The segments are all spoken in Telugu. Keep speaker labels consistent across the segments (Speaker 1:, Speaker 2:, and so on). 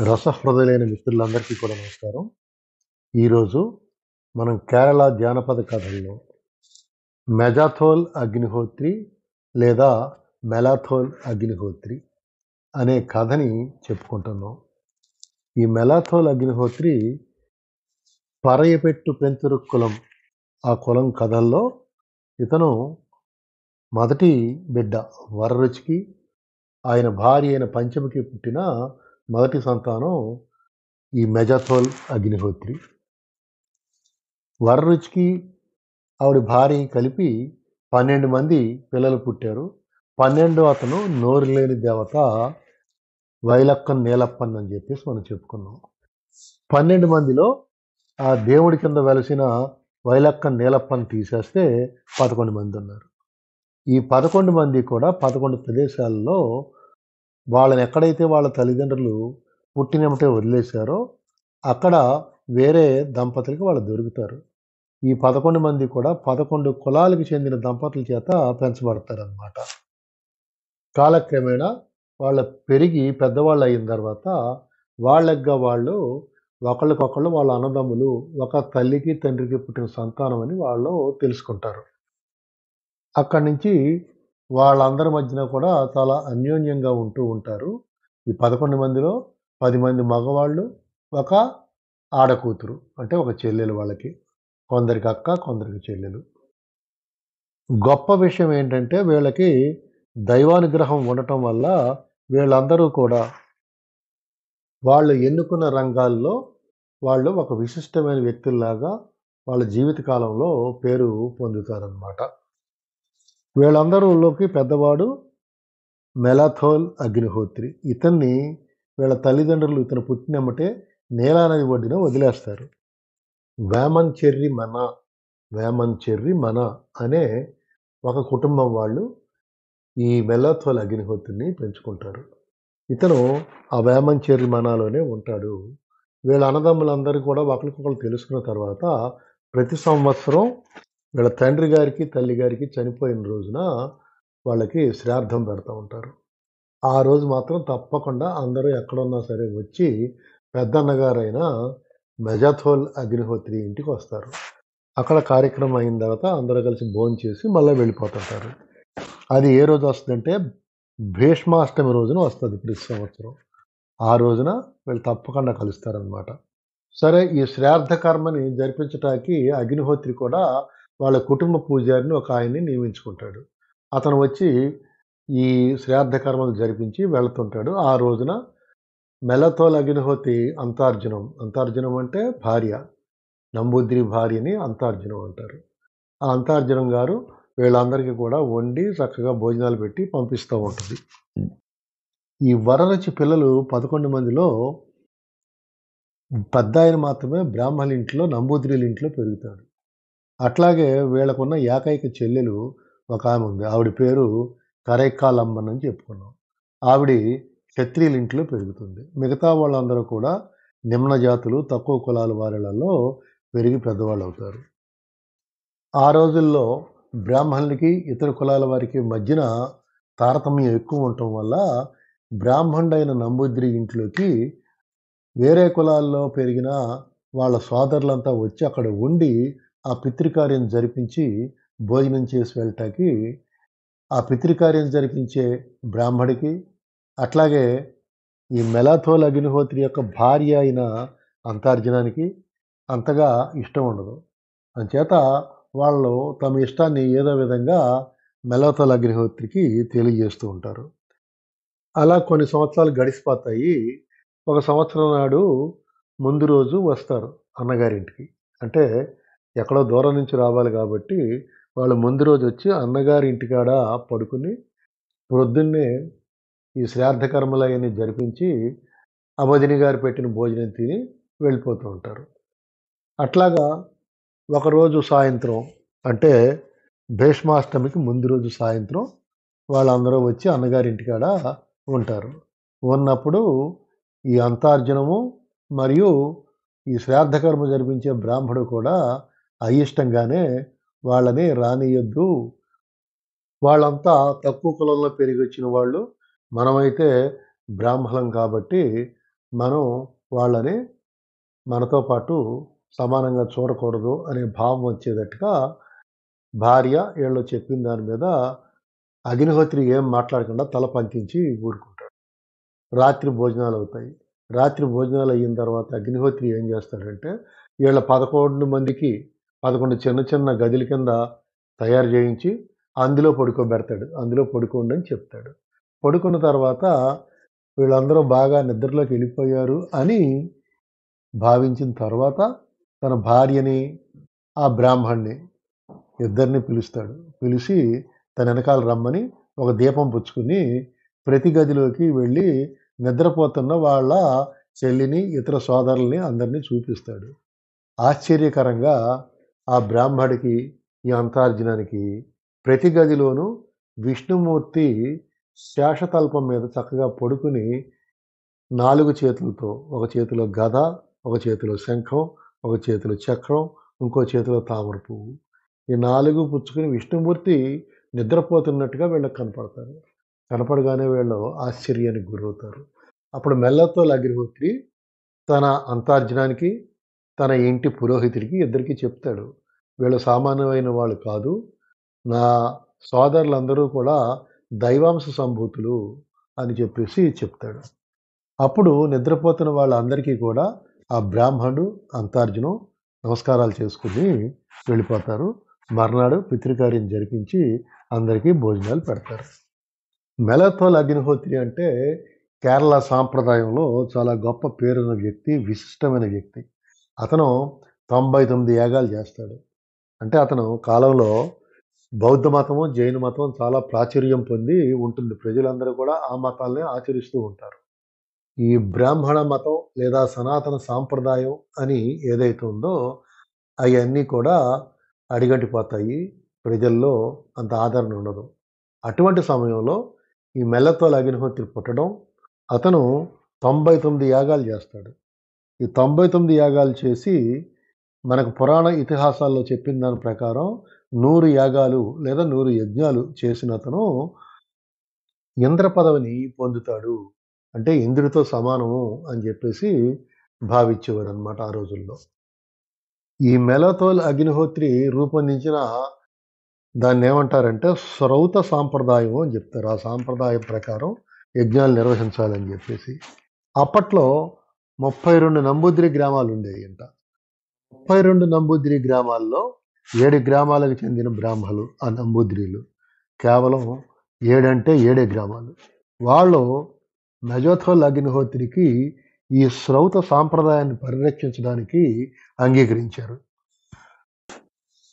Speaker 1: రసహృదయులైన మిత్రులందరికీ కూడా నమస్కారం. ఈరోజు మనం కేరళ జానపద కథల్లో మెజాథోల్ అగ్నిహోత్రి లేదా మెలాథోల్ అగ్నిహోత్రి అనే కథని చెప్పుకుంటున్నాం. ఈ మెలాథోల్ అగ్నిహోత్రి పరయపెట్టు పెంతురు కులం ఆ కులం కథల్లో ఇతను మొదటి బిడ్డ వరరుచికి, ఆయన భార్య అయిన పంచమికి పుట్టిన మొదటి సంతానం ఈ మెజాథోల్ అగ్నిహోత్రి. వరరుచికి ఆవిడ భార్య కలిపి 12 మంది పిల్లలు పుట్టారు. 12 అతను నోరు లేని దేవత వైలక్కన్ నీలప్పన్ అని చెప్పేసి మనం చెప్పుకున్నాం. 12 మందిలో ఆ దేవుడి కింద వెలసిన వైలక్కన్ నీలప్పన్ తీసేస్తే 11 మంది ఉన్నారు. ఈ 11 మంది కూడా 11 ప్రదేశాల్లో వాళ్ళని ఎక్కడైతే వాళ్ళ తల్లిదండ్రులు పుట్టినమ్మటే వదిలేశారో అక్కడ వేరే దంపతులకి వాళ్ళు దొరుకుతారు. ఈ 11 మంది కూడా 11 కులాలకు చెందిన దంపతుల చేత పెంచబడతారనమాట. కాలక్రమేణా వాళ్ళ పెరిగి పెద్దవాళ్ళు అయిన తర్వాత వాళ్ళగా వాళ్ళు ఒకళ్ళకొకళ్ళు వాళ్ళ అన్నదమ్ములు, ఒక తల్లికి తండ్రికి పుట్టిన సంతానం అని వాళ్ళు తెలుసుకుంటారు. అక్కడి నుంచి వాళ్ళందరి మధ్యన కూడా చాలా అన్యోన్యంగా ఉంటూ ఉంటారు. ఈ 11 మందిలో 10 మంది మగవాళ్ళు, ఒక ఆడకూతురు, అంటే ఒక చెల్లెలు వాళ్ళకి. కొందరికి అక్క, కొందరికి చెల్లెలు. గొప్ప విషయం ఏంటంటే వీళ్ళకి దైవానుగ్రహం ఉండటం వల్ల వీళ్ళందరూ కూడా వాళ్ళు ఎన్నుకున్న రంగాల్లో వాళ్ళు ఒక విశిష్టమైన వ్యక్తుల్లాగా వాళ్ళ జీవితకాలంలో పేరు పొందుతారనమాట. వీళ్ళందరిలోకి పెద్దవాడు మెలాథోల్ అగ్నిహోత్రి. ఇతన్ని వీళ్ళ తల్లిదండ్రులు ఇతను పుట్టినమ్మటే నీలా నది ఒడ్డున వదిలేస్తారు. వేమన్ చెర్రి మన అనే ఒక కుటుంబం వాళ్ళు ఈ మెలాథోల్ అగ్నిహోత్రిని పెంచుకుంటారు. ఇతను ఆ వేమన్ చెర్రి మనాలోనే ఉంటాడు. వీళ్ళ అన్నదమ్ములందరూ కూడా ఒకరికొకరు తెలుసుకున్న తర్వాత ప్రతి సంవత్సరం వీళ్ళ తండ్రి గారికి, తల్లి గారికి చనిపోయిన రోజున వాళ్ళకి శ్రాద్ధం పెడతా ఉంటారు. ఆ రోజు మాత్రం తప్పకుండా అందరూ ఎక్కడున్నా సరే వచ్చి పెద్దన్నగారైన మెజాథోల్ అగ్నిహోత్రి ఇంటికి వస్తారు. అక్కడ కార్యక్రమం అయిన తర్వాత అందరూ కలిసి భోంచేసి మళ్ళీ వెళ్ళిపోతుంటారు. అది ఏ రోజు వస్తుందంటే భీష్మాష్టమి రోజున వస్తుంది ప్రతి సంవత్సరం. ఆ రోజున వీళ్ళు తప్పకుండా కలుస్తారనమాట. సరే, ఈ శ్రాద్ధ కర్మని జరిపించటానికి అగ్నిహోత్రి కూడా వాళ్ళ కుటుంబ పూజారిని ఒక ఆయన్ని నియమించుకుంటాడు. అతను వచ్చి ఈ శ్రాద్ధ కర్మలు జరిపించి వెళుతుంటాడు. ఆ రోజున మెలాథోల్ అగ్నిహోత్రి అంతార్జునం అంటే భార్య, నంబూద్రి భార్యని అంతార్జునం అంటారు. ఆ అంతార్జునం గారు వీళ్ళందరికీ కూడా వండి చక్కగా భోజనాలు పెట్టి పంపిస్తూ ఉంటుంది. ఈ వరరుచి పిల్లలు 11 మందిలో పెద్దాయన మాత్రమే బ్రాహ్మణుల ఇంట్లో, నంబూద్రిల ఇంట్లో పెరుగుతాడు. అట్లాగే వీళ్ళకున్న ఏకైక చెల్లెలు ఒక ఆమె ఉంది. ఆవిడ పేరు కరైకాలమ్మన్ అని చెప్పుకున్నాం. ఆవిడ క్షత్రియుల ఇంట్లో పెరుగుతుంది. మిగతా వాళ్ళందరూ కూడా నిమ్న జాతులు, తక్కువ కులాల వారిలలో పెరిగి పెద్దవాళ్ళు అవుతారు. ఆ రోజుల్లో బ్రాహ్మణులకి ఇతర కులాల వారికి మధ్యన తారతమ్యం ఎక్కువ ఉండటం వల్ల బ్రాహ్మణుడైన నంబూద్రి ఇంట్లోకి వేరే కులాల్లో పెరిగిన వాళ్ళ సోదరులంతా వచ్చి అక్కడ ఉండి ఆ పితృకార్యం జరిపించి భోజనం చేసి వెళ్ళటానికి ఆ పితృకార్యం జరిపించే బ్రాహ్మడికి, అట్లాగే ఈ మెలాథోల్ అగ్నిహోత్రి యొక్క భార్య అయిన అంతార్జునానికి అంతగా ఇష్టం ఉండదు. అంచేత వాళ్ళు తమ ఇష్టాన్ని ఏదో విధంగా మెలాథోల్ అగ్నిహోత్రికి తెలియజేస్తూ ఉంటారు. అలా కొన్ని సంవత్సరాలు గడిచిపోతాయి. ఒక సంవత్సరం నాడు ముందు రోజు వస్తారు అన్నగారింటికి. అంటే ఎక్కడో దూరం నుంచి రావాలి కాబట్టి వాళ్ళు ముందు రోజు వచ్చి అన్నగారి ఇంటికాడ పడుకుని ప్రొద్దున్నే ఈ శ్రాద్ధ కర్మలు అవన్నీ జరిపించి ఆ వదిన గారు పెట్టిన భోజనం తిని వెళ్ళిపోతూ ఉంటారు. అట్లాగా ఒకరోజు సాయంత్రం, అంటే భీష్మాష్టమికి ముందు రోజు సాయంత్రం వాళ్ళందరూ వచ్చి అన్నగారి ఇంటికాడ ఉంటారు. ఉన్నప్పుడు ఈ అంతార్జునము మరియు ఈ శ్రాద్ధకర్మ జరిపించే బ్రాహ్మడు కూడా అయిష్టంగానే వాళ్ళని రానియొద్దు, వాళ్ళంతా తక్కువ కులంలో పెరిగి వచ్చిన వాళ్ళు, మనమైతే బ్రాహ్మణం కాబట్టి మనం వాళ్ళని మనతో పాటు సమానంగా చూడకూడదు అనే భావం వచ్చేటట్టుగా భార్య వీళ్ళు చెప్పిన దాని మీద అగ్నిహోత్రి ఏం మాట్లాడకుండా తల పంకించి ఊరుకుంటాడు. రాత్రి భోజనాలు అవుతాయి. రాత్రి భోజనాలు అయిన తర్వాత అగ్నిహోత్రి ఏం చేస్తాడంటే వీళ్ళ 11 మందికి 11 చిన్న చిన్న గదుల కింద తయారు చేయించి అందులో పడుకోబెడతాడు. అందులో పడుకోండి అని చెప్తాడు. పడుకున్న తర్వాత వీళ్ళందరూ బాగా నిద్రలోకి వెళ్ళిపోయారు అని భావించిన తర్వాత తన భార్యని, ఆ బ్రాహ్మణ్ణి ఇద్దరిని పిలుస్తాడు. పిలిచి తన వెనకాల రమ్మని ఒక దీపం పుచ్చుకుని ప్రతి గదిలోకి వెళ్ళి నిద్రపోతున్న వాళ్ళ చెల్లిని, ఇతర సోదరుల్ని అందరినీ చూపిస్తాడు. ఆశ్చర్యకరంగా ఆ బ్రాహ్మడికి, ఈ అంతార్జునానికి ప్రతి గదిలోనూ విష్ణుమూర్తి శేషతల్పం మీద చక్కగా పడుకుని 4 చేతులతో, ఒక చేతిలో గద, ఒక చేతిలో శంఖం, ఒక చేతిలో చక్రం, ఇంకో చేతిలో తామర పువ్వు. ఈ 4 పుచ్చుకుని విష్ణుమూర్తి నిద్రపోతున్నట్టుగా వీళ్ళకి కనపడతారు. కనపడగానే వీళ్ళు ఆశ్చర్యానికి గురవుతారు. అప్పుడు మెల్లతోల అగ్నిహోత్రి తన అంతార్జునానికి, తన ఇంటి పురోహితుడికి ఇద్దరికీ చెప్తాడు. వీళ్ళు సామాన్యమైన వాళ్ళు కాదు. నా సోదరులందరూ కూడా దైవాంశ సంభూతులు అని చెప్పేసి చెప్తాడు. అప్పుడు నిద్రపోతున్న వాళ్ళందరికీ కూడా ఆ బ్రాహ్మణుడు, అంతార్జునం నమస్కారాలు చేసుకుని వెళ్ళిపోతారు. మర్నాడు పితృకార్యం జరిపించి అందరికీ భోజనాలు పెడతారు. మెలతోల్ అగ్నిహోత్రి అంటే కేరళ సాంప్రదాయంలో చాలా గొప్ప పేరున్న వ్యక్తి, విశిష్టమైన వ్యక్తి. అతను 99 యాగాలు చేస్తాడు. అంటే అతను కాలంలో బౌద్ధ మతము, జైన మతం చాలా ప్రాచుర్యం పొంది ఉంటుంది. ప్రజలందరూ కూడా ఆ మతాల్ని ఆచరిస్తూ ఉంటారు. ఈ బ్రాహ్మణ మతం లేదా సనాతన సాంప్రదాయం అని ఏదైతే ఉందో అవన్నీ కూడా అడిగంటిపోతాయి. ప్రజల్లో అంత ఆదరణ ఉండదు. అటువంటి సమయంలో ఈ మెల్లతోల అగ్నిహోత్రి పుట్టడం, అతను 99 యాగాలు చేస్తాడు. ఈ 99 యాగాలు చేసి మనకు పురాణ ఇతిహాసాల్లో చెప్పిన దాని ప్రకారం 100 యాగాలు లేదా 100 యజ్ఞాలు చేసిన అతను ఇంద్ర పదవిని పొందుతాడు. అంటే ఇంద్రుడితో సమానము అని చెప్పేసి భావించేవారనమాట ఆ రోజుల్లో. ఈ మెలతోల్ అగ్నిహోత్రి రూపొందించిన దాన్ని ఏమంటారంటే శ్రౌత సాంప్రదాయం అని చెప్తారు. ఆ సాంప్రదాయం ప్రకారం యజ్ఞాలు నిర్వహించాలని చెప్పేసి. అప్పట్లో 32 నంబూద్రి గ్రామాలు ఉండేయంట. 32 నంబూద్రి గ్రామాల్లో 7 గ్రామాలకు చెందిన బ్రాహ్మలు ఆ నంబూద్రీలు. కేవలం 7 అంటే 7 గ్రామాలు. వాళ్ళు మెజోథోల్ అగ్నిహోత్రికి ఈ శ్రౌత సాంప్రదాయాన్ని పరిరక్షించడానికి అంగీకరించారు.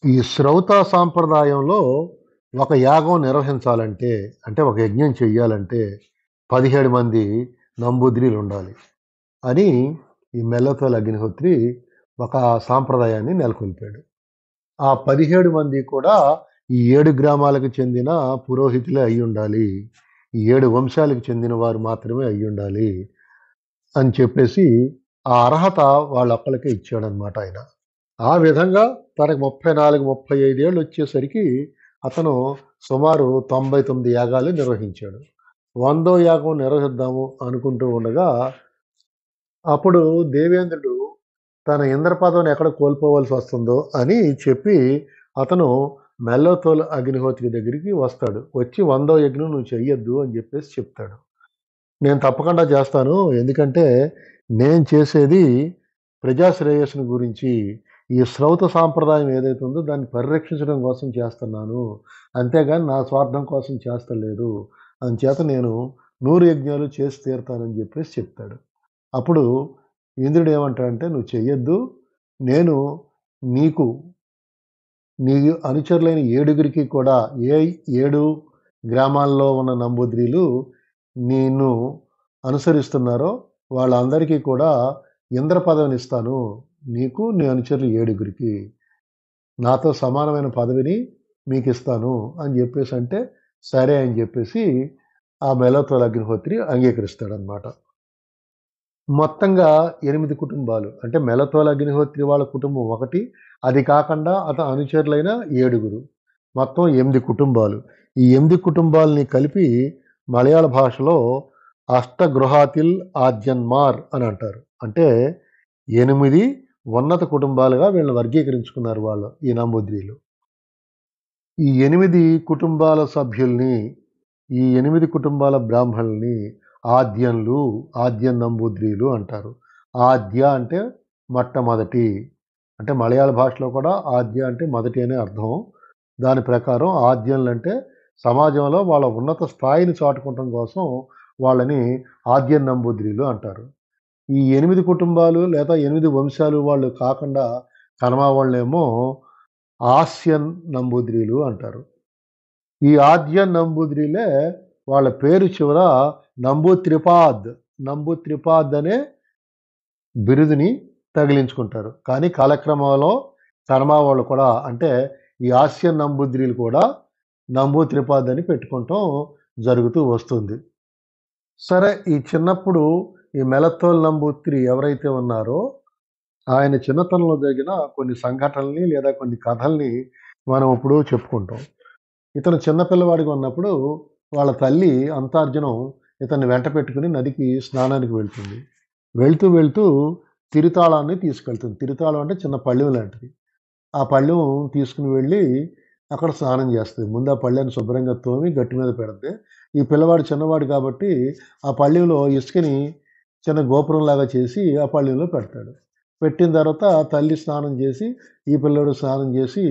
Speaker 1: ఈ శ్రౌత సాంప్రదాయంలో ఒక యాగం నిర్వహించాలంటే, అంటే ఒక యజ్ఞం చెయ్యాలంటే 17 మంది నంబూద్రీలు ఉండాలి అని ఈ మెల్లతోల్ అగ్నిహోత్రి ఒక సాంప్రదాయాన్ని నెలకొల్పాడు. ఆ 17 మంది కూడా ఈ 7 గ్రామాలకు చెందిన పురోహితులే అయి ఉండాలి. ఈ 7 వంశాలకు చెందిన వారు మాత్రమే అయి ఉండాలి అని చెప్పేసి ఆ అర్హత వాళ్ళొక్కళ్ళకే ఇచ్చాడనమాట ఆయన. ఆ విధంగా తనకు 34, 35 ఏళ్ళు వచ్చేసరికి అతను సుమారు 99 యాగాలు నిర్వహించాడు. 100వ యాగం నిర్వహిద్దాము అనుకుంటూ ఉండగా అప్పుడు దేవేంద్రుడు తన ఇంద్ర పదవిని ఎక్కడ కోల్పోవలసి వస్తుందో అని చెప్పి అతను మెల్లతోల్ అగ్నిహోత్రి దగ్గరికి వస్తాడు. వచ్చి 100వ యజ్ఞం నువ్వు చెయ్యొద్దు అని చెప్పేసి చెప్తాడు. నేను తప్పకుండా చేస్తాను. ఎందుకంటే నేను చేసేది ప్రజా శ్రేయస్సుని గురించి, ఈ శ్రౌత సాంప్రదాయం ఏదైతే ఉందో దాన్ని పరిరక్షించడం కోసం చేస్తున్నాను. అంతేగాని నా స్వార్థం కోసం చేస్తలేదు. అందుచేత నేను 100 యజ్ఞాలు చేసి తీరుతానని చెప్పేసి చెప్తాడు. అప్పుడు ఇంద్రుడు ఏమంటాడంటే నువ్వు చెయ్యొద్దు. నేను నీకు నీ అనుచరులైన 7గురికి కూడా 7 గ్రామాల్లో ఉన్న నంబూద్రీలు నిన్ను అనుసరిస్తున్నారో వాళ్ళందరికీ కూడా ఇంద్ర పదవిని ఇస్తాను. నీకు నీ అనుచరులు 7గురికి నాతో సమానమైన పదవిని మీకు ఇస్తాను అని చెప్పేసి అంటే సరే అని చెప్పేసి ఆ మెల్లతోల్ అగ్నిహోత్రి అంగీకరిస్తాడనమాట. మొత్తంగా 8 కుటుంబాలు అంటే మెల్లతోల్ అగ్నిహోత్రి వాళ్ళ కుటుంబం ఒకటి, అది కాకుండా అతని అనుచరులైన 7గురు, మొత్తం 8 కుటుంబాలు. ఈ 8 కుటుంబాలని కలిపి మలయాళ భాషలో అష్టగృహాతిల్ ఆద్యన్మార్ అని అంటారు. అంటే 8 ఉన్నత కుటుంబాలుగా వీళ్ళని వర్గీకరించుకున్నారు వాళ్ళు ఈ నంబూద్రీలు. ఈ 8 కుటుంబాల సభ్యుల్ని, ఈ 8 కుటుంబాల బ్రాహ్మణుల్ని ఆద్యంలు, ఆద్యం నంబూద్రీలు అంటారు. ఆద్య అంటే మొట్టమొదటి. అంటే మలయాళ భాషలో కూడా ఆద్య అంటే మొదటి అనే అర్థం. దాని ప్రకారం ఆద్యంలంటే సమాజంలో వాళ్ళ ఉన్నత స్థాయిని చాటుకోవటం కోసం వాళ్ళని ఆద్యం నంబూద్రీలు అంటారు. ఈ 8 కుటుంబాలు లేదా 8 వంశాలు వాళ్ళు కాకుండా కనమ వాళ్ళనేమో ఆస్యన్ నంబూద్రీలు అంటారు. ఈ ఆద్యన్ నంబూద్రీలే వాళ్ళ పేరు చివర నంబూత్రిపాద్, నంబూత్రిపాద్ అనే బిరుదుని తగిలించుకుంటారు. కానీ కాలక్రమంలో కనమ వాళ్ళు కూడా అంటే ఈ ఆస్యన్ నంబూద్రీలు కూడా నంబూత్రిపాద్ అని పెట్టుకుంటాం జరుగుతూ వస్తుంది. సరే ఈ చిన్నప్పుడు ఈ మెలత్తోల్ నంబూత్రి ఎవరైతే ఉన్నారో ఆయన చిన్నతనంలో జరిగిన కొన్ని సంఘటనల్ని లేదా కొన్ని కథల్ని మనం ఇప్పుడు చెప్పుకుంటాం. ఇతను చిన్న పిల్లవాడిగా ఉన్నప్పుడు వాళ్ళ తల్లి అంతార్జునం ఇతన్ని వెంట పెట్టుకుని నదికి స్నానానికి వెళ్తుంది. వెళ్తూ తిరుతాళాన్ని తీసుకెళ్తుంది. తిరుతాళం అంటే చిన్న పళ్ళెం లాంటిది. ఆ పళ్ళెం తీసుకుని వెళ్ళి అక్కడ స్నానం చేస్తది. ముందు ఆ పళ్ళెని శుభ్రంగా తోమి గట్టు మీద పెడద్ది. ఈ పిల్లవాడు చిన్నవాడు కాబట్టి ఆ పళ్ళెంలో ఇసుకని చిన్న గోపురంలాగా చేసి ఆ పళ్ళెంలో పెడతాడు. పెట్టిన తర్వాత తల్లి స్నానం చేసి, ఈ పిల్లోడు స్నానం చేసి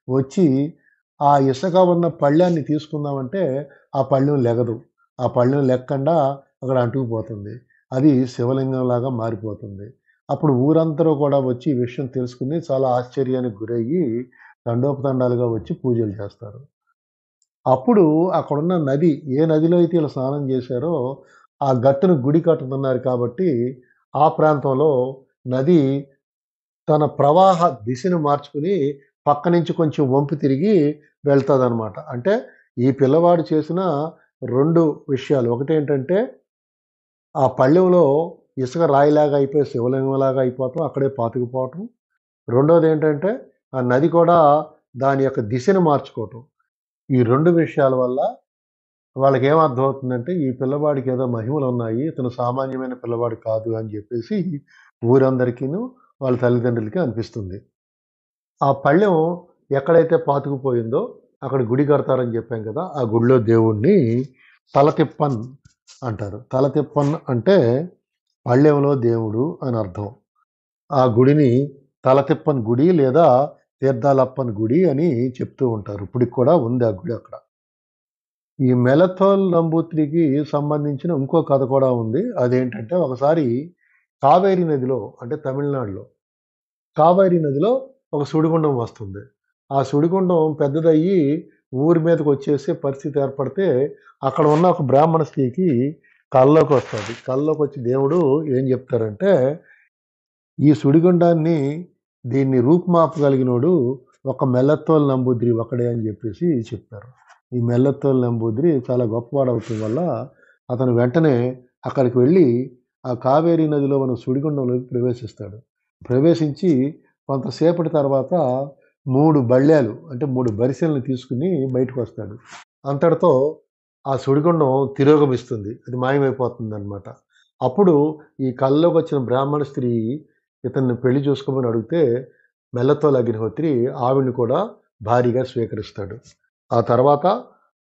Speaker 1: వచ్చి ఆ ఇసుక ఉన్న పళ్ళాన్ని తీసుకుందామంటే ఆ పళ్ళెం లెగదు. ఆ పళ్ళెం లెక్కకుండా అక్కడ అంటుకుపోతుంది. అది శివలింగంలాగా మారిపోతుంది. అప్పుడు ఊరందరూ కూడా వచ్చి ఈ విషయం తెలుసుకుని చాలా ఆశ్చర్యానికి గురయ్యి తండోపతండాలుగా వచ్చి పూజలు చేస్తారు. అప్పుడు అక్కడున్న నది, ఏ నదిలో అయితే ఈళ్ళు స్నానం చేశారో ఆ గట్టున గుడి కట్టుతున్నారు కాబట్టి ఆ ప్రాంతంలో నది తన ప్రవాహ దిశను మార్చుకుని పక్క నుంచి కొంచెం వంపు తిరిగి వెళ్తదనమాట. అంటే ఈ పిల్లవాడు చేసిన 2 విషయాలు. ఒకటేంటంటే ఆ పళ్ళెంలో ఇసుక రాయిలాగా అయిపోయి శివలింగంలాగా అయిపోవటం, అక్కడే పాతుకుపోవటం. రెండోదేంటంటే ఆ నది కూడా దాని యొక్క దిశను మార్చుకోవటం. ఈ 2 విషయాల వల్ల వాళ్ళకేం అర్థమవుతుందంటే ఈ పిల్లవాడికి ఏదో మహిమలున్నాయి. ఇతను సామాన్యమైన పిల్లవాడు కాదు అని జెప్పేసి ఊరందరికీను వాళ్ళ తల్లిదండ్రులకి అనిపిస్తుంది. ఆ పళ్ళెం ఎక్కడైతే పాతుకుపోయిందో అక్కడ గుడి కడతారని చెప్పాం కదా! ఆ గుడిలో దేవుడిని తలతిప్పన్ అంటారు. తలతిప్పన్ అంటే పళ్ళెంలో దేవుడు అని అర్థం. ఆ గుడిని తలతిప్పన్ గుడి లేదా తీర్థాలప్పన్ గుడి అని చెప్తూ ఉంటారు. ఇప్పటికి కూడా ఉంది ఆ గుడి అక్కడ. ఈ మెలథోల్ నంబూత్రికి సంబంధించిన ఇంకో కథ కూడా ఉంది. అదేంటంటే ఒకసారి కావేరీ నదిలో అంటే తమిళనాడులో కావేరీ నదిలో ఒక సుడిగుండం వస్తుంది. ఆ సుడిగుండం పెద్దదయ్యి ఊరి మీదకొచ్చేసే పరిస్థితి ఏర్పడితే, అక్కడ ఉన్న ఒక బ్రాహ్మణ స్త్రీకి కల్లోకొస్తది. కల్లోకొచ్చి దేవుడు ఏం చెప్తారంటే, "ఈ సుడిగుండాన్ని దీన్ని రూపుమాపగలిగినోడు ఒక మెల్లత్తోలు నంబూద్రి ఒక్కడే" అని చెప్పేసి చెప్పారు. ఈ మెల్లత్తోలు నంబూద్రి చాలా గొప్పవాడవటం వల్ల అతను వెంటనే అక్కడికి వెళ్ళి ఆ కావేరీ నదిలో ఉన్న సుడిగుండంలోకి ప్రవేశిస్తాడు. ప్రవేశించి కొంతసేపటి తర్వాత 3 బళ్ళేలు అంటే 3 బరిసెలను తీసుకుని బయటకొస్తాడు. అంతటితో ఆ సుడిగుండం తిరోగమిస్తుంది. అది మాయమైపోతుందనమాట. అప్పుడు ఈ కల్లోకొచ్చిన బ్రాహ్మణ స్త్రీ ఇతన్ని పెళ్లి చేసుకోమని అడిగితే మెల్లతోలు అగ్నిహోత్రి ఆవిడని కూడా భార్యగా స్వీకరిస్తాడు. ఆ తర్వాత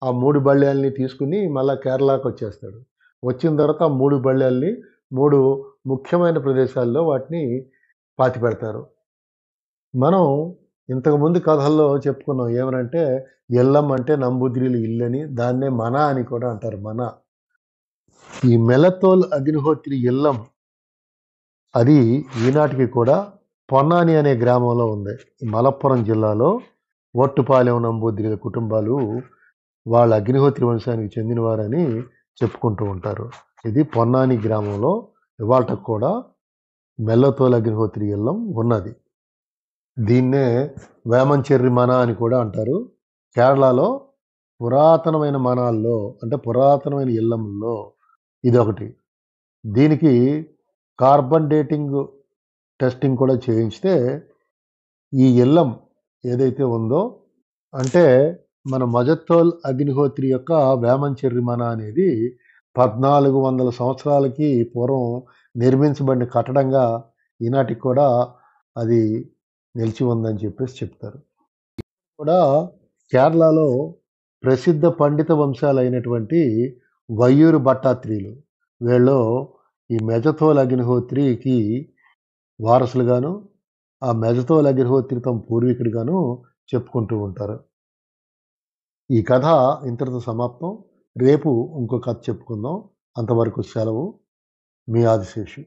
Speaker 1: ఆ 3 బళ్ళేల్ని తీసుకుని మళ్ళా కేరళకొచ్చేస్తాడు. వచ్చిన తర్వాత ఆ 3 బళ్ళేల్ని 3 ముఖ్యమైన ప్రదేశాల్లో వాటిని పాతిపెడతారు. మనం ఇంతకుముందు కథల్లో చెప్పుకున్నాం. ఏమనంటే ఎల్లమ్మ అంటే నంబూద్రిల ఇల్లని, దాన్నే మన అని కూడా అంటారు. మన. ఈ మెలతోల్ అగ్నిహోత్రి ఇల్లం అది ఈనాటికి కూడా పొన్నాని అనే గ్రామంలో ఉంది. ఈ మలప్పురం జిల్లాలో ఒట్టుపాలెం నంబూద్రిల కుటుంబాలు వాళ్ళ అగ్నిహోత్రి వంశానికి చెందినవారని చెప్పుకుంటూ ఉంటారు. ఇది పొన్నాని గ్రామంలో ఇవాల్టికి కూడా మెల్లతోల్ అగ్నిహోత్రి ఇల్లం ఉన్నది. దీన్నే వేమంచెర్రి మన అని కూడా అంటారు. కేరళలో పురాతనమైన మనాల్లో అంటే పురాతనమైన ఇళ్ళల్లో ఇదొకటి. దీనికి కార్బన్ డేటింగ్ టెస్టింగ్ కూడా చేయించితే ఈ ఇల్లం ఏదైతే ఉందో అంటే మన మజత్తోల్ అగ్నిహోత్రి యొక్క వేమంచెర్రి మన అనేది 1400 సంవత్సరాలకి పూర్వం నిర్మించబడిన కట్టడంగా ఈనాటికి కూడా అది నిలిచి ఉందని చెప్పేసి చెప్తారు. కూడా కేరళలో ప్రసిద్ధ పండిత వంశాలైనటువంటి వయ్యూరు భట్టాత్రీయులు. వీళ్ళు ఈ మెజతోల్ అగ్నిహోత్రికి వారసులుగాను, ఆ మెజతోల్ అగ్నిహోత్రి తమ పూర్వీకుడిగాను చెప్పుకుంటూ ఉంటారు. ఈ కథ ఇంతటితో సమాప్తం. రేపు ఇంకో కథ చెప్పుకుందాం. అంతవరకు సెలవు. మీ ఆదిశేషు.